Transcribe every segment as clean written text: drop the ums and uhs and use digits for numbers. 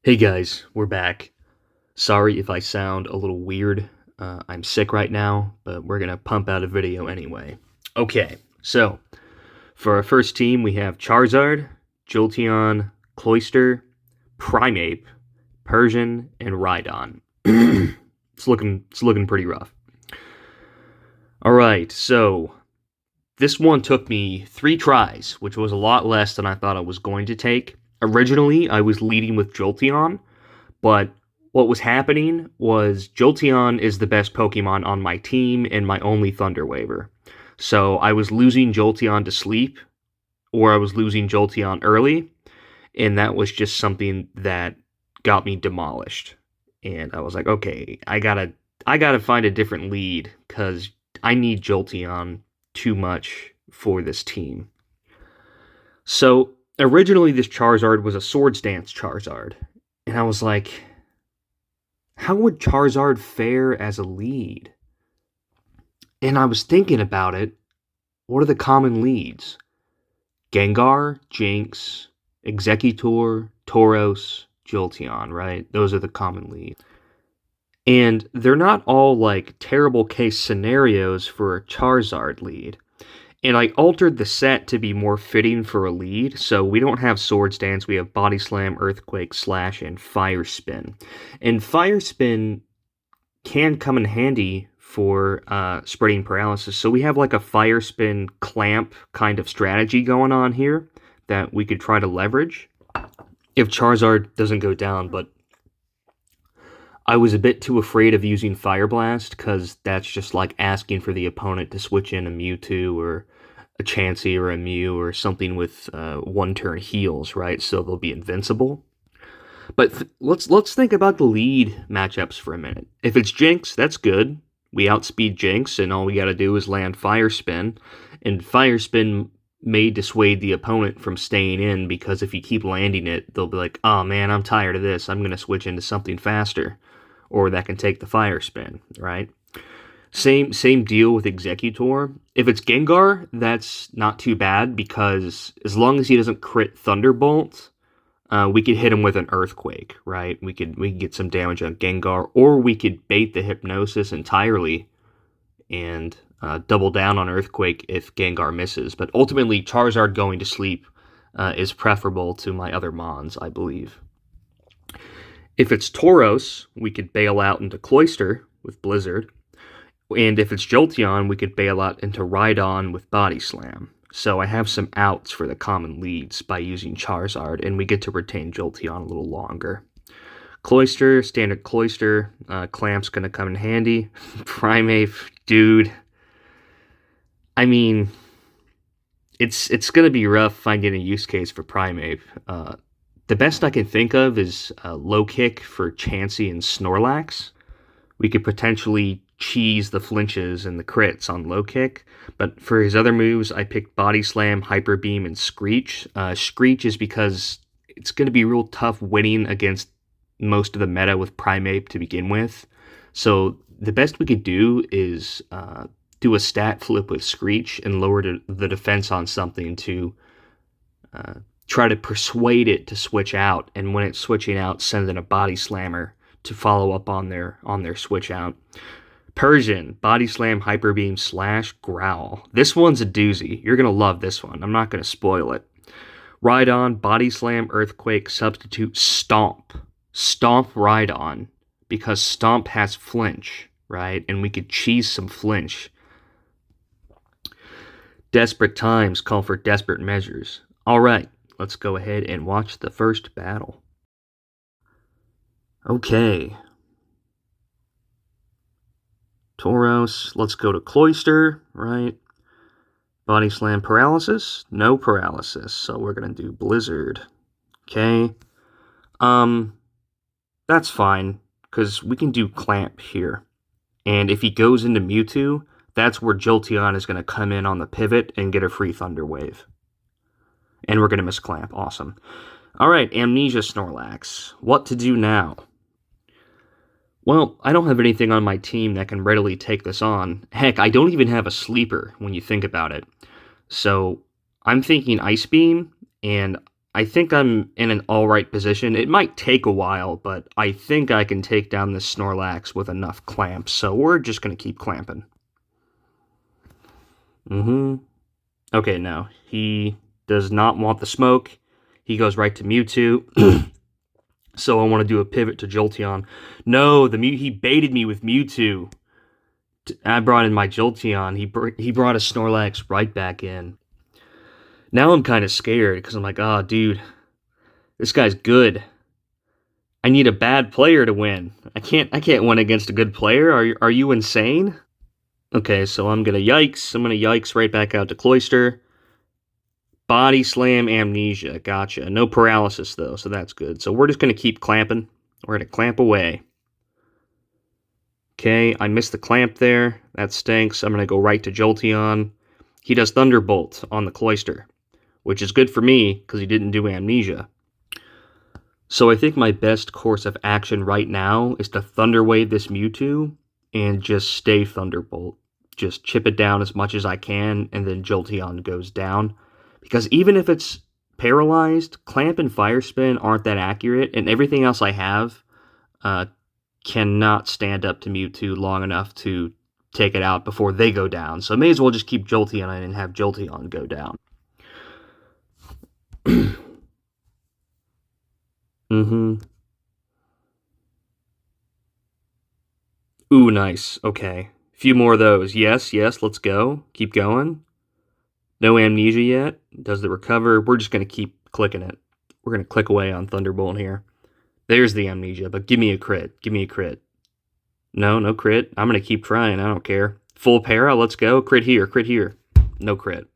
Hey guys, we're back. Sorry if I sound a little weird. I'm sick right now, but we're gonna pump out a video anyway. Okay, so for our first team, we have Charizard, Jolteon, Cloyster, Primeape, Persian, and Rhydon. It's looking pretty rough. All right, so this one took me 3 tries, which was a lot less than I thought I was going to take. Originally, I was leading with Jolteon, but what was happening was Jolteon is the best Pokemon on my team and my only Thunder Waver. So I was losing Jolteon to sleep, or I was losing Jolteon early, and that was just something that got me demolished. And I was like, okay, I gotta find a different lead, because I need Jolteon too much for this team. So originally this Charizard was a Swords Dance Charizard, and I was like, how would Charizard fare as a lead? And I was thinking about it. What are the common leads? Gengar, Jynx, Exeggutor, Tauros, Jolteon, right? Those are the common leads. And they're not all like terrible case scenarios for a Charizard lead. And I altered the set to be more fitting for a lead, so we don't have Swords Dance, we have Body Slam, Earthquake, Slash, and Fire Spin. And Fire Spin can come in handy for spreading paralysis, so we have like a Fire Spin clamp kind of strategy going on here that we could try to leverage if Charizard doesn't go down, but I was a bit too afraid of using Fire Blast, because that's just like asking for the opponent to switch in a Mewtwo or a Chansey or a Mew or something with one-turn heals, right? So they'll be invincible. But let's think about the lead matchups for a minute. If it's Jynx, that's good. We outspeed Jynx, and all we gotta do is land Fire Spin. And Fire Spin may dissuade the opponent from staying in, because if you keep landing it, they'll be like, oh man, I'm tired of this. I'm gonna switch into something faster, or that can take the Fire Spin, right? Same deal with Exeggutor. If it's Gengar, that's not too bad, because as long as he doesn't crit Thunderbolt, we could hit him with an Earthquake, right? We could get some damage on Gengar, or we could bait the Hypnosis entirely and double down on Earthquake if Gengar misses. But ultimately, Charizard going to sleep is preferable to my other Mons, I believe. If it's Tauros, we could bail out into Cloyster with Blizzard. And if it's Jolteon, we could bail out into Rhydon with Body Slam. So I have some outs for the common leads by using Charizard, and we get to retain Jolteon a little longer. Cloyster, standard Cloyster, Clamp's gonna come in handy. Primeape, dude. I mean, it's gonna be rough finding a use case for Primeape. The best I can think of is Low Kick for Chansey and Snorlax. We could potentially cheese the flinches and the crits on Low Kick, but for his other moves, I picked Body Slam, Hyper Beam, and Screech. Screech is because it's going to be real tough winning against most of the meta with Primeape to begin with. So the best we could do is do a stat flip with Screech and lower the defense on something to try to persuade it to switch out, and when it's switching out, send in a Body Slammer to follow up on their switch out. Persian, Body Slam, Hyper Beam, Slash, Growl. This one's a doozy. You're going to love this one. I'm not going to spoil it. Rhydon, Body Slam, Earthquake, Substitute, Stomp. Stomp Rhydon, because Stomp has flinch, right? And we could cheese some flinch. Desperate times call for desperate measures. All right, let's go ahead and watch the first battle. Okay. Tauros, let's go to Cloyster, right? Body Slam, Paralysis? No paralysis, so we're going to do Blizzard. Okay. That's fine, because we can do Clamp here. And if he goes into Mewtwo, that's where Jolteon is going to come in on the pivot and get a free Thunder Wave. And we're going to miss Clamp. Awesome. Alright, Amnesia Snorlax. What to do now? Well, I don't have anything on my team that can readily take this on. Heck, I don't even have a sleeper when you think about it. So I'm thinking Ice Beam, and I think I'm in an alright position. It might take a while, but I think I can take down this Snorlax with enough clamps, so we're just going to keep clamping. Okay, no. He does not want the smoke. He goes right to Mewtwo. So I want to do a pivot to Jolteon. No, he baited me with Mewtwo. I brought in my Jolteon. He brought a Snorlax right back in. Now I'm kind of scared because I'm like, oh, dude, this guy's good. I need a bad player to win. I can't win against a good player. Are you insane? Okay, so I'm gonna yikes. I'm gonna yikes right back out to Cloyster. Body slam amnesia. Gotcha. No paralysis though, so that's good. So we're just gonna keep clamping. We're gonna clamp away. Okay, I missed the clamp there. That stinks. I'm gonna go right to Jolteon. He does Thunderbolt on the Cloyster, which is good for me because he didn't do amnesia. So I think my best course of action right now is to Thunder Wave this Mewtwo and just stay Thunderbolt. Just chip it down as much as I can, and then Jolteon goes down. Because even if it's paralyzed, Clamp and Fire Spin aren't that accurate, and everything else I have cannot stand up to Mewtwo long enough to take it out before they go down. So I may as well just keep Jolteon and have Jolteon go down. Ooh, nice. Okay. Few more of those. Yes, let's go. Keep going. No amnesia yet. Does the recover? We're just going to keep clicking it. We're going to click away on Thunderbolt here. There's the amnesia, but give me a crit. Give me a crit. No crit. I'm going to keep trying. I don't care. Full para. Let's go. Crit here. Crit here. No crit.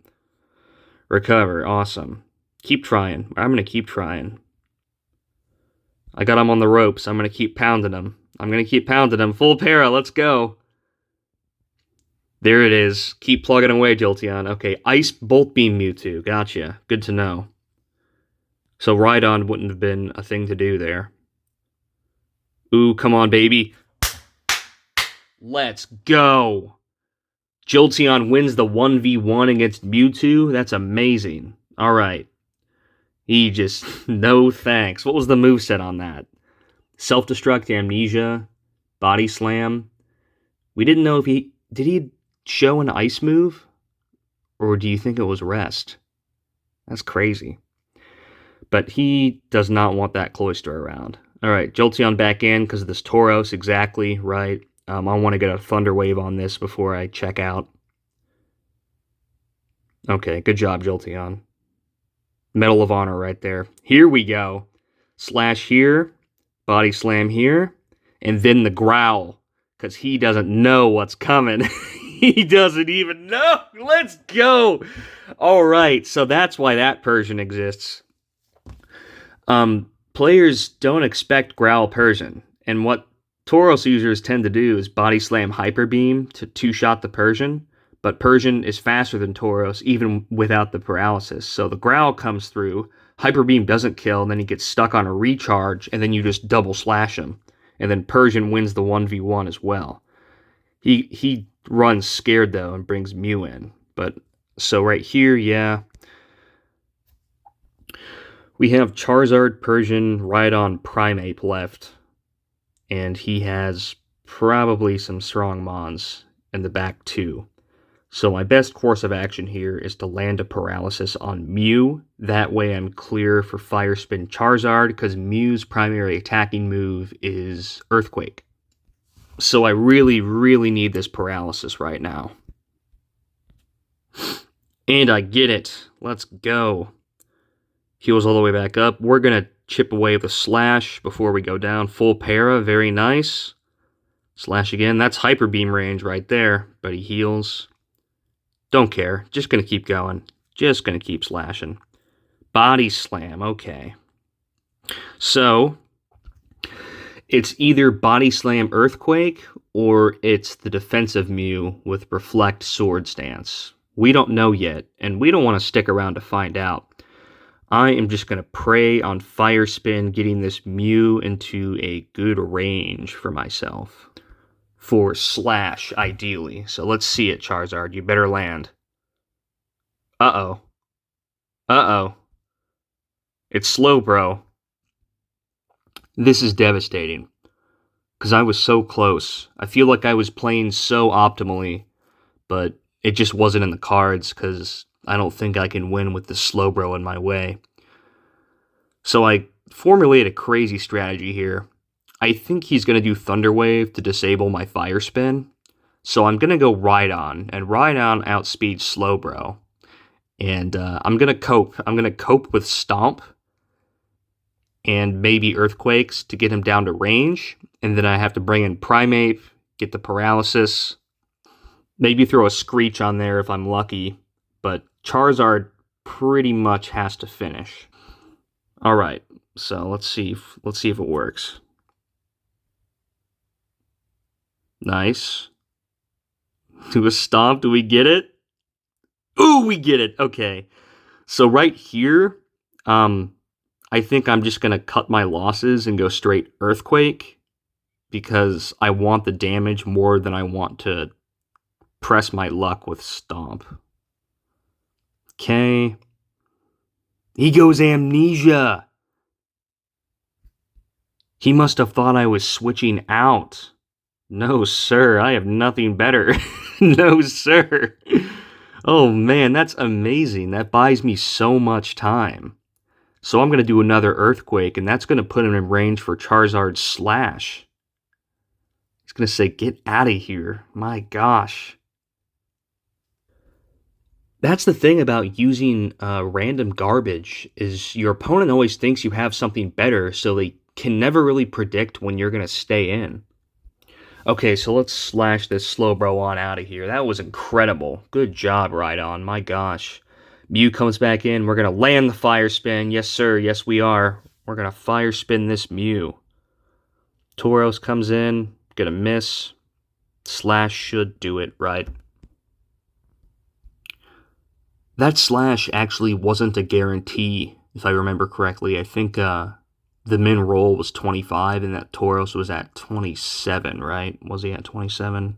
Recover. Awesome. Keep trying. I'm going to keep trying. I got him on the ropes. I'm going to keep pounding him. Full para. Let's go. There it is. Keep plugging away, Jolteon. Okay, Ice Bolt Beam Mewtwo. Gotcha. Good to know. So Rhydon wouldn't have been a thing to do there. Ooh, come on, baby. Let's go. Jolteon wins the 1v1 against Mewtwo. That's amazing. All right. He just... no thanks. What was the moveset on that? Self-destruct, amnesia, body slam. We didn't know if he... did he show an ice move? Or do you think it was rest? That's crazy. But he does not want that Cloyster around. Alright, Jolteon back in because of this Tauros, exactly, right. I want to get a Thunder Wave on this before I check out. Okay, good job, Jolteon. Medal of Honor right there. Here we go. Slash here, body slam here, and then the growl, because he doesn't know what's coming. He doesn't even know. Let's go. All right, so that's why that Persian exists. Players don't expect growl Persian, and what Tauros users tend to do is body slam Hyper Beam to two-shot the Persian, but Persian is faster than Tauros even without the paralysis. So the growl comes through, Hyper Beam doesn't kill, and then he gets stuck on a recharge, and then you just double slash him, and then Persian wins the 1v1 as well. He runs scared though and brings Mew in. But so right here, yeah. We have Charizard, Persian, Rhydon, Primeape left. And he has probably some strong Mons in the back too. So my best course of action here is to land a paralysis on Mew. That way I'm clear for Fire Spin Charizard, because Mew's primary attacking move is Earthquake. So I really, really need this paralysis right now. And I get it. Let's go. Heals all the way back up. We're going to chip away with a slash before we go down. Full para. Very nice. Slash again. That's Hyper Beam range right there. But he heals. Don't care. Just going to keep going. Just going to keep slashing. Body slam. Okay. So it's either Body Slam Earthquake or it's the defensive Mew with Reflect Sword Stance. We don't know yet, and we don't want to stick around to find out. I am just going to pray on Fire Spin, getting this Mew into a good range for myself. For slash, ideally. So let's see it, Charizard. You better land. Uh-oh. Uh-oh. It's slow, bro. This is devastating. Because I was so close. I feel like I was playing so optimally, but it just wasn't in the cards because I don't think I can win with the Slowbro in my way. So I formulate a crazy strategy here. I think he's going to do Thunder Wave to disable my Fire Spin. So I'm going to go Rhydon, and Rhydon outspeeds Slowbro. And I'm going to cope. I'm going to cope with Stomp and maybe Earthquakes to get him down to range. And then I have to bring in Primeape, get the Paralysis. Maybe throw a Screech on there if I'm lucky. But Charizard pretty much has to finish. Alright, so let's see if it works. Nice. Do a Stomp, do we get it? Ooh, we get it! Okay. So right here, I think I'm just going to cut my losses and go straight Earthquake because I want the damage more than I want to press my luck with Stomp. Okay. He goes Amnesia. He must have thought I was switching out. No, sir. I have nothing better. No, sir. Oh, man, that's amazing. That buys me so much time. So I'm going to do another Earthquake, and that's going to put him in range for Charizard's Slash. He's going to say, get out of here. My gosh. That's the thing about using random garbage, is your opponent always thinks you have something better, so they can never really predict when you're going to stay in. Okay, so let's slash this Slowbro on out of here. That was incredible. Good job, Rhydon. My gosh. Mew comes back in. We're going to land the Fire Spin. Yes, sir. Yes, we are. We're going to Fire Spin this Mew. Tauros comes in. Going to miss. Slash should do it, right? That Slash actually wasn't a guarantee, if I remember correctly. I think the min roll was 25, and that Tauros was at 27, right? Was he at 27?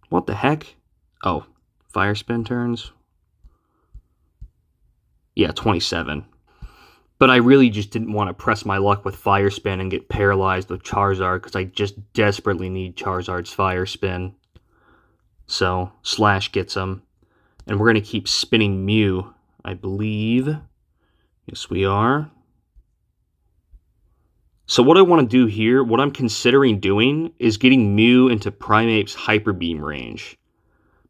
What the heck? Oh, Fire Spin turns? Yeah, 27. But I really just didn't want to press my luck with Fire Spin and get paralyzed with Charizard, because I just desperately need Charizard's Fire Spin. So, Slash gets him. And we're going to keep spinning Mew, I believe. Yes, we are. So what I want to do here, what I'm considering doing, is getting Mew into Primeape's Hyper Beam range.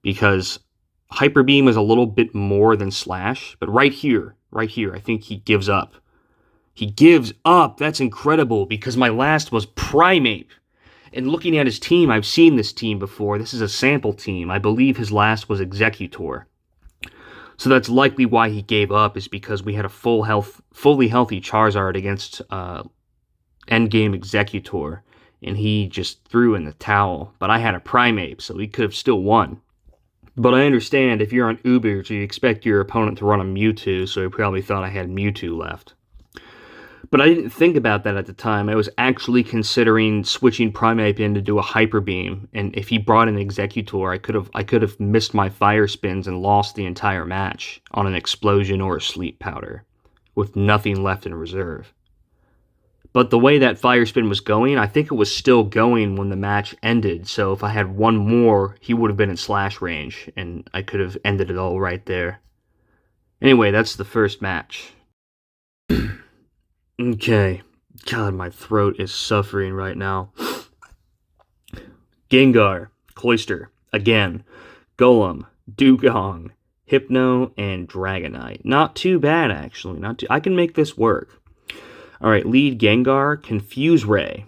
Because Hyper Beam is a little bit more than Slash, but right here, I think he gives up. He gives up! That's incredible, because my last was Primeape. And looking at his team, I've seen this team before. This is a sample team. I believe his last was Exeggutor. So that's likely why he gave up, is because we had a fully healthy Charizard against endgame Exeggutor, and he just threw in the towel. But I had a Primeape, so he could have still won. But I understand, if you're on Uber, you expect your opponent to run a Mewtwo, so he probably thought I had Mewtwo left. But I didn't think about that at the time. I was actually considering switching Primeape in to do a Hyper Beam, and if he brought an Exeggutor, I could have missed my Fire Spins and lost the entire match on an Explosion or a Sleep Powder, with nothing left in reserve. But the way that Fire Spin was going, I think it was still going when the match ended, so if I had one more, he would have been in Slash range, and I could have ended it all right there. Anyway, that's the first match. Okay. God, my throat is suffering right now. Gengar, Cloyster, again, Golem, Dugong, Hypno, and Dragonite. Not too bad, actually. I can make this work. Alright, lead Gengar, Confuse Ray.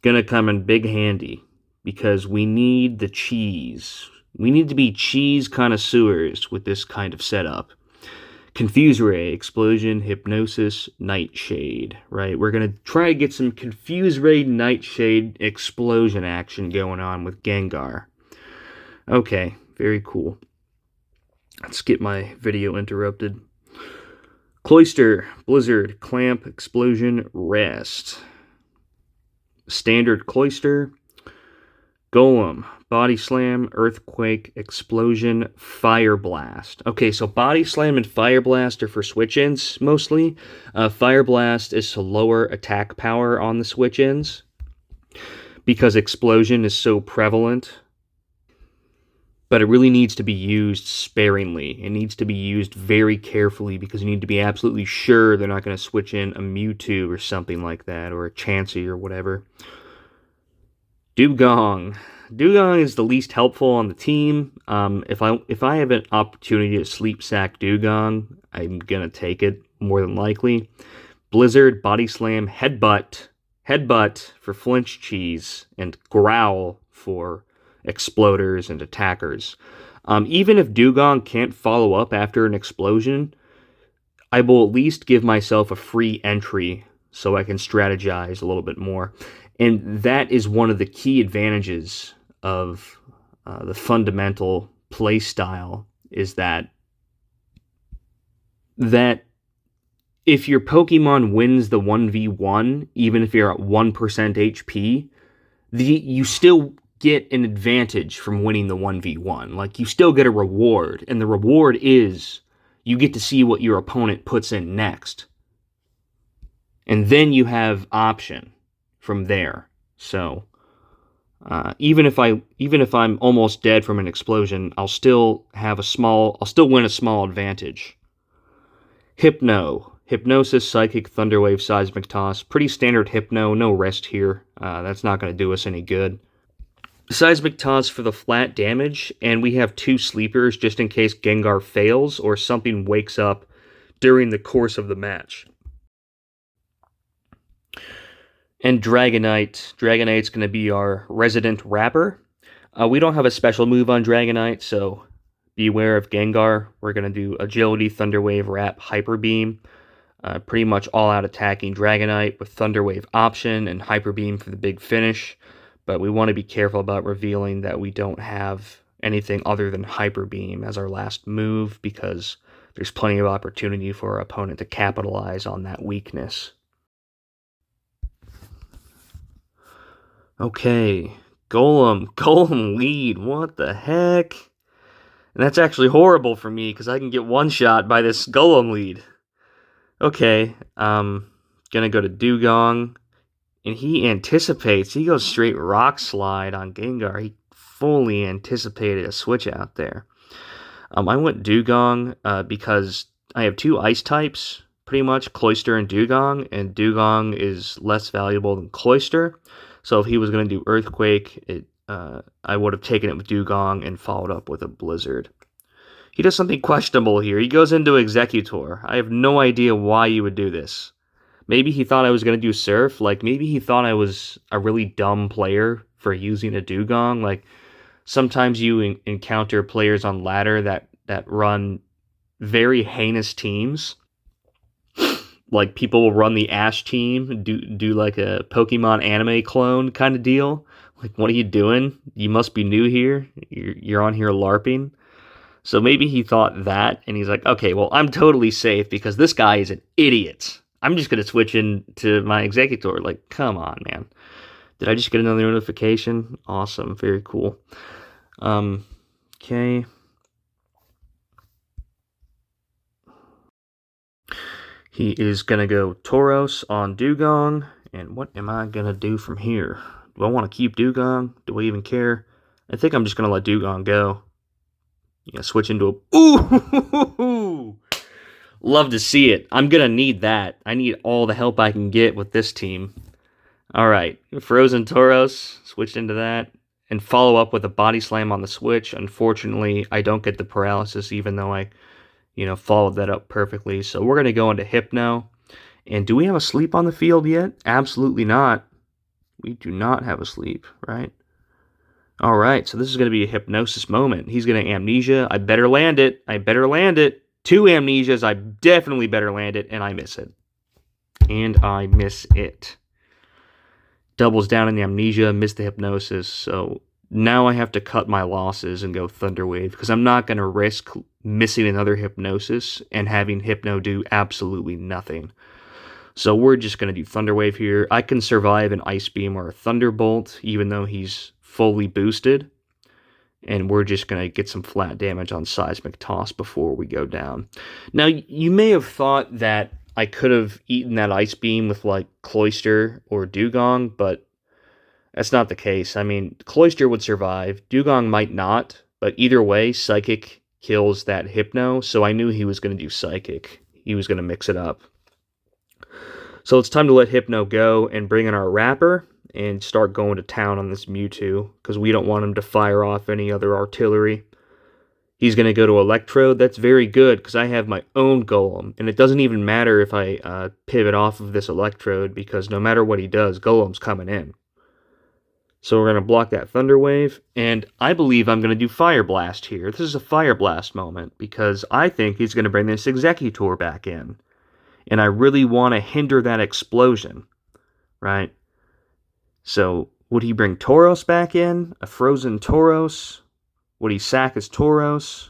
Gonna come in big handy, because we need the cheese. We need to be cheese connoisseurs with this kind of setup. Confuse Ray, Explosion, Hypnosis, Nightshade, right? We're going to try to get some Confuse Ray, Nightshade, Explosion action going on with Gengar. Okay, very cool. Let's get my video interrupted. Cloyster, Blizzard, Clamp, Explosion, Rest. Standard Cloyster. Golem, Body Slam, Earthquake, Explosion, Fire Blast. Okay, so Body Slam and Fire Blast are for switch-ins, mostly. Fire Blast is to lower attack power on the switch-ins, because Explosion is so prevalent. But it really needs to be used sparingly. It needs to be used very carefully, because you need to be absolutely sure they're not going to switch in a Mewtwo or something like that, or a Chansey or whatever. Dugong. Dugong is the least helpful on the team. If I have an opportunity to sleep sack Dugong, I'm gonna take it more than likely. Blizzard, Body Slam, Headbutt for Flinch Cheese, and Growl for Exploders and Attackers. Even if Dugong can't follow up after an explosion, I will at least give myself a free entry so I can strategize a little bit more. And that is one of the key advantages of the fundamental play style, is that if your Pokemon wins the 1v1, even if you're at 1% HP, you still get an advantage from winning the 1v1. Like, you still get a reward, and the reward is you get to see what your opponent puts in next. And then you have option from there. So even if I'm almost dead from an explosion, I'll still win a small advantage. Hypnosis, Psychic, Thunderwave, Seismic Toss. Pretty standard Hypno, no rest here. That's not going to do us any good. Seismic Toss for the flat damage, and we have 2 sleepers just in case Gengar fails or something wakes up during the course of the match. And Dragonite. Dragonite's going to be our resident rapper. We don't have a special move on Dragonite, so beware of Gengar. We're going to do Agility, Thunder Wave, Wrap, Hyper Beam. Pretty much all-out attacking Dragonite with Thunder Wave option and Hyper Beam for the big finish. But we want to be careful about revealing that we don't have anything other than Hyper Beam as our last move, because there's plenty of opportunity for our opponent to capitalize on that weakness. Okay, Golem lead, what the heck? And that's actually horrible for me, because I can get one-shot by this Golem lead. Okay, gonna go to Dugong, and he anticipates, he goes straight Rock Slide on Gengar. He fully anticipated a switch out there. I went Dugong because I have 2 ice types, pretty much, Cloyster and Dugong is less valuable than Cloyster. So if he was going to do Earthquake, I would have taken it with Dugong and followed up with a Blizzard. He does something questionable here. He goes into Executor. I have no idea why you would do this. Maybe he thought I was going to do Surf. Like, maybe he thought I was a really dumb player for using a Dugong. Like, sometimes you encounter players on ladder that run very heinous teams. Like, people will run the Ash team, do like a Pokemon anime clone kind of deal. Like, what are you doing? You must be new here. You're on here LARPing. So maybe he thought that, and he's like, okay, well, I'm totally safe because this guy is an idiot. I'm just going to switch into my Executor. Like, come on, man. Did I just get another notification? Awesome. Very cool. Okay. He is going to go Tauros on Dugong. And what am I going to do from here? Do I want to keep Dugong? Do I even care? I think I'm just going to let Dugong go. Yeah, switch into a... Ooh! Love to see it. I'm going to need that. I need all the help I can get with this team. Alright, Frozen Tauros. Switched into that. And follow up with a Body Slam on the switch. Unfortunately, I don't get the paralysis even though I... followed that up perfectly. So we're going to go into Hypno. And do we have a sleep on the field yet? Absolutely not. We do not have a sleep, right? All right, so this is going to be a hypnosis moment. He's going to Amnesia. I better land it. 2 Amnesias. I definitely better land it, and I miss it. Doubles down in the Amnesia, miss the Hypnosis. So now I have to cut my losses and go Thunder Wave, because I'm not going to risk missing another Hypnosis and having Hypno do absolutely nothing. So we're just going to do Thunder Wave here. I can survive an Ice Beam or a Thunderbolt, even though he's fully boosted. And we're just going to get some flat damage on Seismic Toss before we go down. Now, you may have thought that I could have eaten that Ice Beam with, like, Cloyster or Dugong, but that's not the case. I mean, Cloyster would survive. Dugong might not, but either way, Psychic kills that Hypno, so I knew he was going to do Psychic. He was going to mix it up. So it's time to let Hypno go and bring in our Rapper and start going to town on this Mewtwo, because we don't want him to fire off any other artillery. He's going to go to Electrode. That's very good, because I have my own Golem, and it doesn't even matter if I pivot off of this Electrode, because no matter what he does, Golem's coming in. So we're going to block that Thunder Wave, and I believe I'm going to do Fire Blast here. This is a Fire Blast moment, because I think he's going to bring this Executor back in. And I really want to hinder that explosion, right? So, would he bring Tauros back in? A frozen Tauros? Would he sack his Tauros?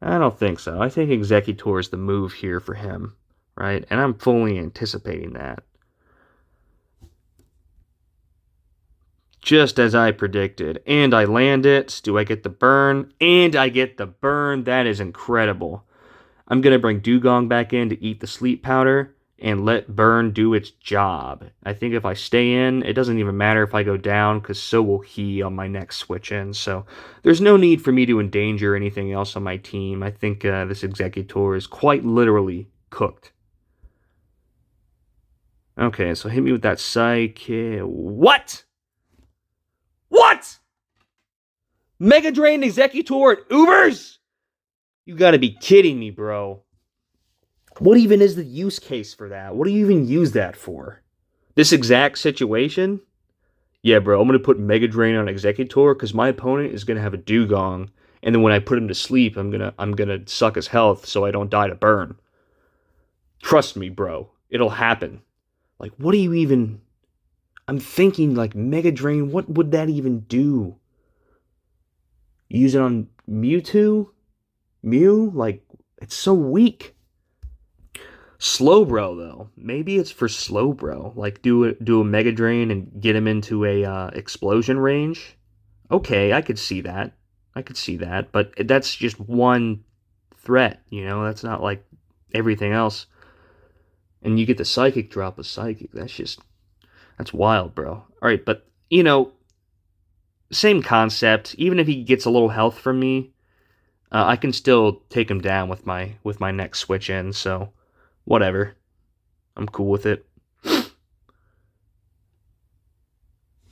I don't think so. I think Executor is the move here for him, right? And I'm fully anticipating that. Just as I predicted. And I land it. Do I get the burn? And I get the burn. That is incredible. I'm going to bring Dugong back in to eat the Sleep Powder and let burn do its job. I think if I stay in, it doesn't even matter if I go down, because so will he on my next switch in. So there's no need for me to endanger anything else on my team. I think this Executor is quite literally cooked. Okay, so hit me with that Psych. What? What? Mega Drain Executor at Ubers? You gotta be kidding me, bro. What even is the use case for that? What do you even use that for? This exact situation? Yeah, bro, I'm gonna put Mega Drain on Executor because my opponent is gonna have a Dugong, and then when I put him to sleep, I'm gonna suck his health so I don't die to burn. Trust me, bro. It'll happen. Like, what do you even... I'm thinking, like, Mega Drain, what would that even do? Use it on Mewtwo? Mew? Like, it's so weak. Slowbro, though. Maybe it's for Slowbro. Like, do a Mega Drain and get him into a explosion range. Okay, I could see that. But that's just one threat, you know? That's not like everything else. And you get the Psychic drop of Psychic. That's wild, bro. Alright, but, you know, same concept. Even if he gets a little health from me, I can still take him down with my next switch in, so whatever. I'm cool with it.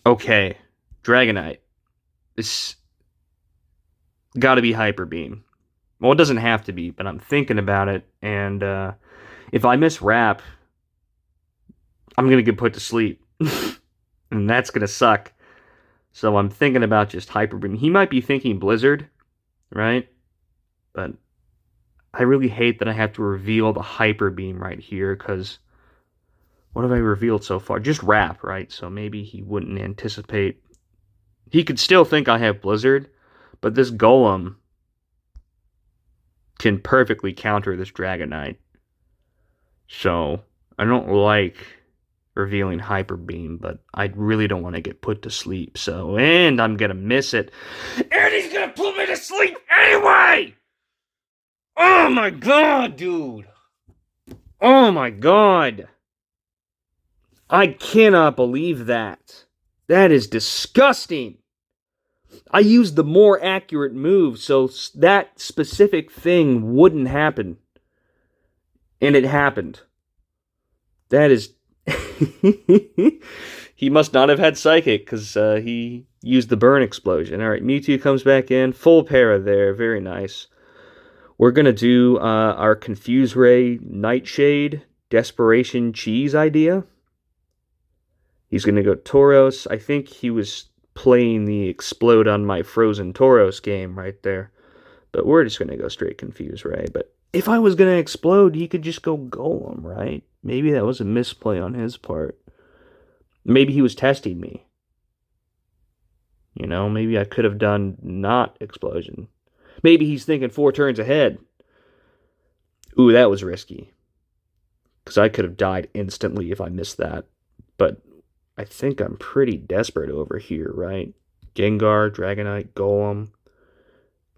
Okay, Dragonite. This gotta be Hyper Beam. Well, it doesn't have to be, but I'm thinking about it, and if I miss Wrap, I'm gonna get put to sleep. And that's gonna suck. So I'm thinking about just Hyper Beam. He might be thinking Blizzard, right? But I really hate that I have to reveal the Hyper Beam right here, because what have I revealed so far? Just Wrap, right? So maybe he wouldn't anticipate. He could still think I have Blizzard, but this Golem can perfectly counter this Dragonite. So I don't like revealing Hyper Beam, but I really don't want to get put to sleep. So, and I'm going to miss it. And he's going to put me to sleep anyway! Oh my god, dude! Oh my god! I cannot believe that. That is disgusting. I used the more accurate move, so that specific thing wouldn't happen. And it happened. That is... He must not have had Psychic, because he used the Burn Explosion. Alright, Mewtwo comes back in. Full para there. Very nice. We're going to do our Confuse Ray Nightshade Desperation Cheese idea. He's going to go Tauros. I think he was playing the Explode on my Frozen Tauros game right there. But we're just going to go straight Confuse Ray. But if I was going to explode, he could just go Golem, right? Maybe that was a misplay on his part. Maybe he was testing me. You know, maybe I could have done not Explosion. Maybe he's thinking 4 turns ahead. Ooh, that was risky. Because I could have died instantly if I missed that. But I think I'm pretty desperate over here, right? Gengar, Dragonite, Golem.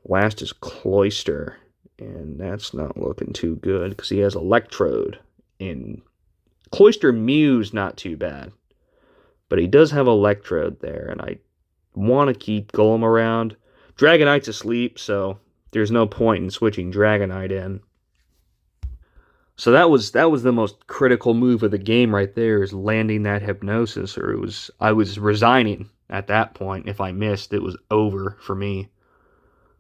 Last is Cloyster, and that's not looking too good because he has Electrode. And Cloyster Mew's not too bad, but he does have Electrode there, and I want to keep Golem around. Dragonite's asleep, so there's no point in switching Dragonite in. So that was the most critical move of the game right there, is landing that hypnosis, or I was resigning at that point. If I missed, it was over for me.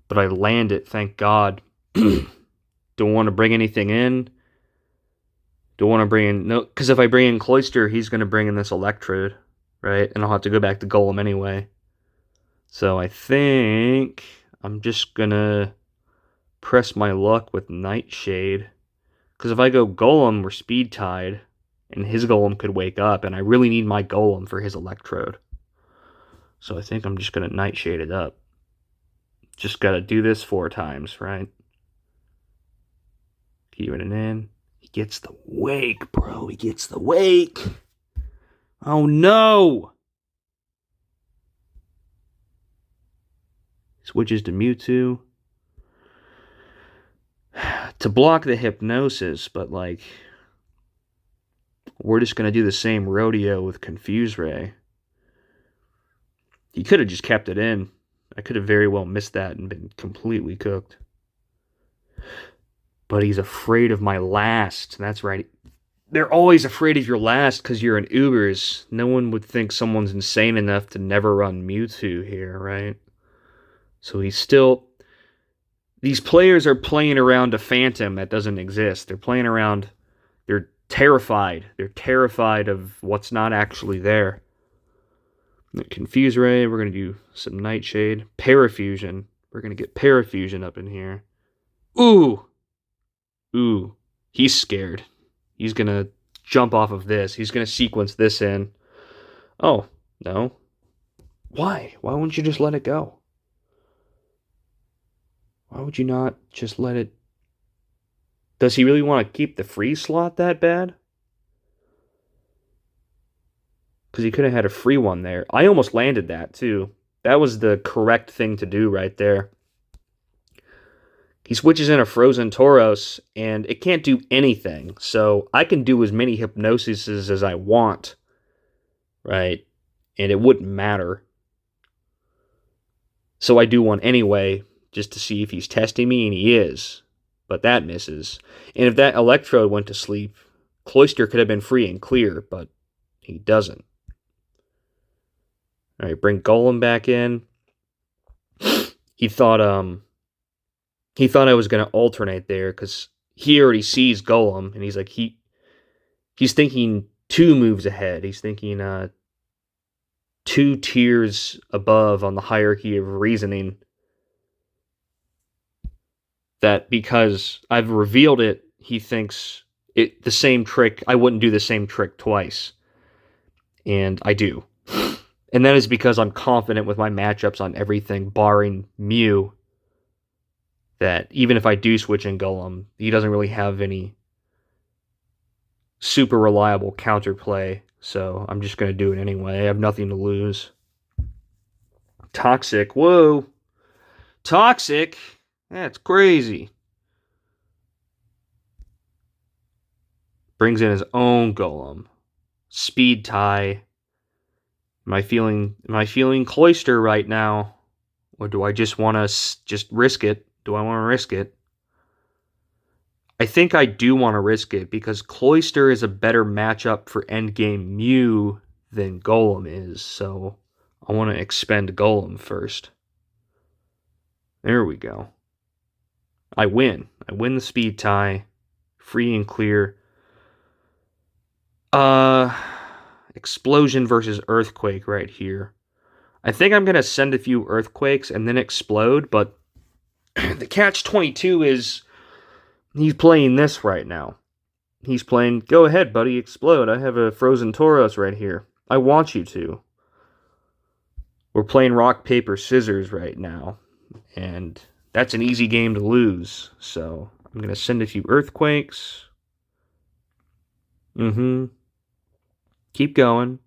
But I land it, thank God. Don't want to bring anything in. Don't want to bring in no, because if I bring in Cloyster, he's going to bring in this Electrode, right? And I'll have to go back to Golem anyway. So I think I'm just gonna press my luck with Nightshade. Because if I go Golem, we're speed tied, and his Golem could wake up, and I really need my Golem for his Electrode. So I think I'm just gonna Nightshade it up. Just gotta do this 4 times, right? Keeping it in. He gets the wake, bro. He gets the wake. Oh no! Switches to Mewtwo to block the hypnosis, but like, we're just gonna do the same rodeo with Confuse Ray. He could have just kept it in. I could have very well missed that and been completely cooked. But he's afraid of my last. That's right. They're always afraid of your last because you're an Ubers. No one would think someone's insane enough to never run Mewtwo here, right? So he's still... These players are playing around a phantom that doesn't exist. They're playing around... They're terrified. They're terrified of what's not actually there. Confuse Ray, we're going to do some Nightshade. Parafusion. We're going to get Parafusion up in here. Ooh! Ooh. He's scared. He's going to jump off of this. He's going to sequence this in. Oh, no. Why? Why wouldn't you just let it go? Why would you not just let it... Does he really want to keep the free slot that bad? Because he could have had a free one there. I almost landed that, too. That was the correct thing to do right there. He switches in a Frozen Tauros, and it can't do anything. So I can do as many Hypnosises as I want, right? And it wouldn't matter. So I do one anyway, just to see if he's testing me, and he is. But that misses. And if that Electrode went to sleep, Cloyster could have been free and clear, but he doesn't. Alright, bring Golem back in. He thought I was going to alternate there, because he already sees Golem, and he's like, he's thinking 2 moves ahead. He's thinking 2 tiers above on the hierarchy of reasoning. That because I've revealed it, he thinks the same trick, I wouldn't do the same trick twice. And I do. And that is because I'm confident with my matchups on everything, barring Mew, that even if I do switch in Golem, he doesn't really have any super reliable counterplay, so I'm just going to do it anyway. I have nothing to lose. Toxic. Whoa. Toxic? That's crazy. Brings in his own Golem. Speed tie. Am I feeling Cloyster right now? Or do I just want to just risk it? Do I want to risk it? I think I do want to risk it because Cloyster is a better matchup for endgame Mew than Golem is, so I want to expend Golem first. There we go. I win. I win the speed tie. Free and clear. Explosion versus Earthquake right here. I think I'm going to send a few Earthquakes and then explode, but the catch-22 is he's playing this right now. He's playing, go ahead, buddy, explode. I have a Frozen Tauros right here. I want you to. We're playing rock, paper, scissors right now. And that's an easy game to lose. So I'm going to send a few Earthquakes. Keep going.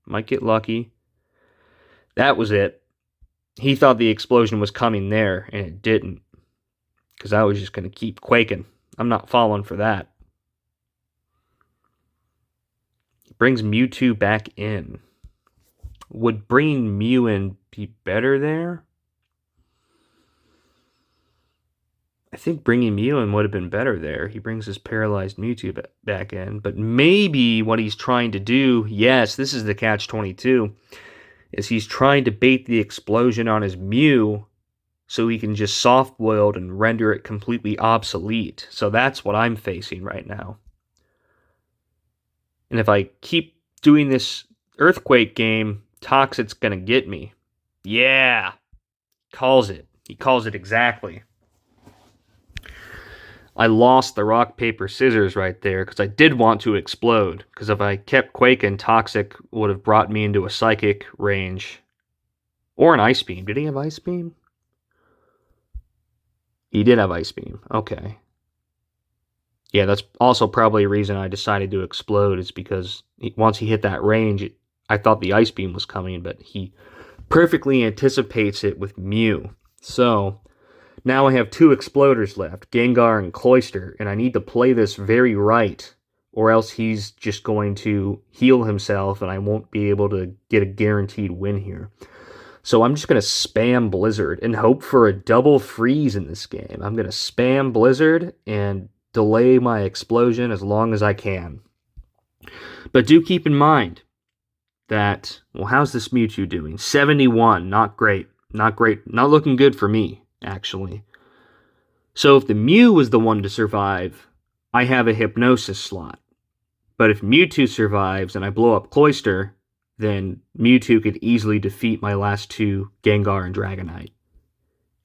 Might get lucky. That was it. He thought the explosion was coming there, and it didn't. Because I was just going to keep quaking. I'm not falling for that. Brings Mewtwo back in. Would bringing Mew in be better there? I think bringing Mew in would have been better there. He brings his paralyzed Mewtwo back in. But maybe what he's trying to do, yes, this is the catch-22, is he's trying to bait the explosion on his Mew so he can just soft-boiled and render it completely obsolete. So that's what I'm facing right now. And if I keep doing this Earthquake game, Toxic's going to get me. Yeah, calls it. He calls it exactly. I lost the rock, paper, scissors right there because I did want to explode. Because if I kept quaking, Toxic would have brought me into a psychic range. Or an ice beam. Did he have ice beam? He did have ice beam. Okay. Yeah, that's also probably a reason I decided to explode, is because once he hit that range, I thought the ice beam was coming, but he perfectly anticipates it with Mew. So now I have 2 exploders left, Gengar and Cloyster, and I need to play this very right, or else he's just going to heal himself and I won't be able to get a guaranteed win here. So I'm just going to spam Blizzard and hope for a double freeze in this game. I'm going to spam Blizzard and delay my explosion as long as I can. But do keep in mind that, well, how's this Mewtwo doing? 71, not great. Not great. Not looking good for me, actually. So if the Mew was the one to survive, I have a Hypnosis slot. But if Mewtwo survives and I blow up Cloyster, then Mewtwo could easily defeat my last 2, Gengar and Dragonite.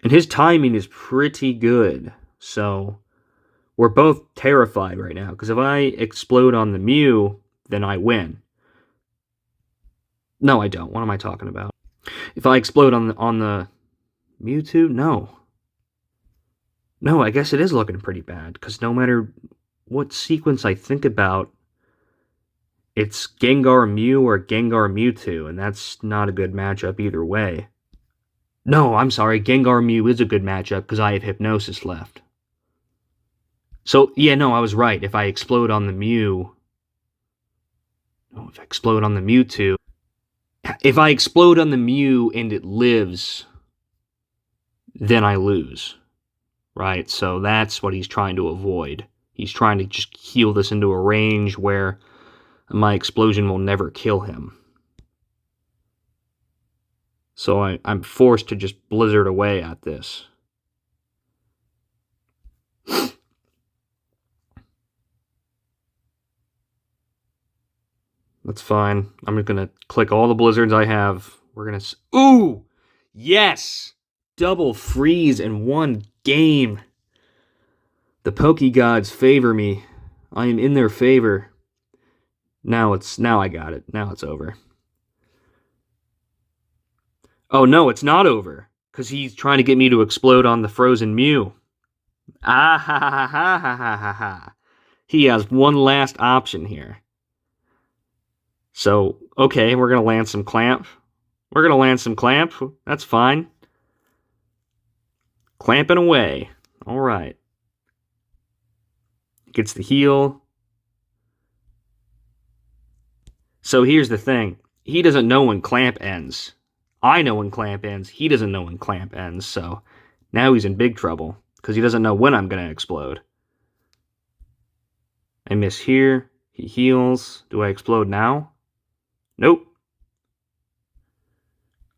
And his timing is pretty good, so we're both terrified right now, because if I explode on the Mew, then I win. No, I don't. What am I talking about? If I explode on the Mewtwo, no. No, I guess it is looking pretty bad, because no matter what sequence I think about, it's Gengar Mew or Gengar Mewtwo, and that's not a good matchup either way. No, I'm sorry, Gengar Mew is a good matchup, because I have Hypnosis left. So, yeah, no, I was right. If I explode on the Mew... No, if I explode on the Mewtwo... If I explode on the Mew and it lives, then I lose. Right? So that's what he's trying to avoid. He's trying to just heal this into a range where my explosion will never kill him. So I'm forced to just Blizzard away at this. That's fine. I'm just going to click all the Blizzards I have. We're going to... Ooh! Yes! Double freeze in one game. The Pokegods favor me. I am in their favor. Now I got it. Now it's over. Oh, no, it's not over. Because he's trying to get me to explode on the frozen Mew. Ah, ha, ha, ha, ha, ha, ha, ha. He has one last option here. So, okay, we're going to land some Clamp. We're going to land some Clamp. That's fine. Clamping away. All right. Gets the heal. So here's the thing. He doesn't know when Clamp ends. I know when Clamp ends. He doesn't know when Clamp ends. So now he's in big trouble because he doesn't know when I'm going to explode. I miss here. He heals. Do I explode now? Nope.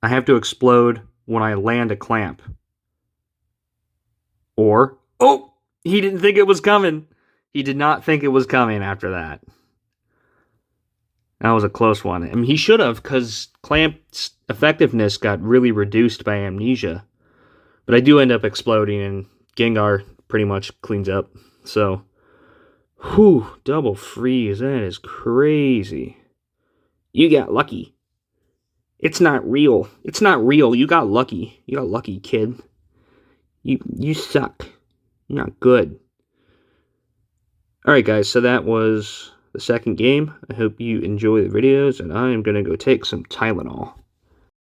I have to explode when I land a Clamp. Or, oh, he didn't think it was coming. He did not think it was coming after that. That was a close one. I mean, he should have, because Clamp's effectiveness got really reduced by Amnesia. But I do end up exploding, and Gengar pretty much cleans up. So, whew, double freeze. That is crazy. You got lucky. It's not real. It's not real. You got lucky. You got lucky, kid. You suck. You're not good. Alright, guys, so that was the second game. I hope you enjoy the videos, and I am going to go take some Tylenol.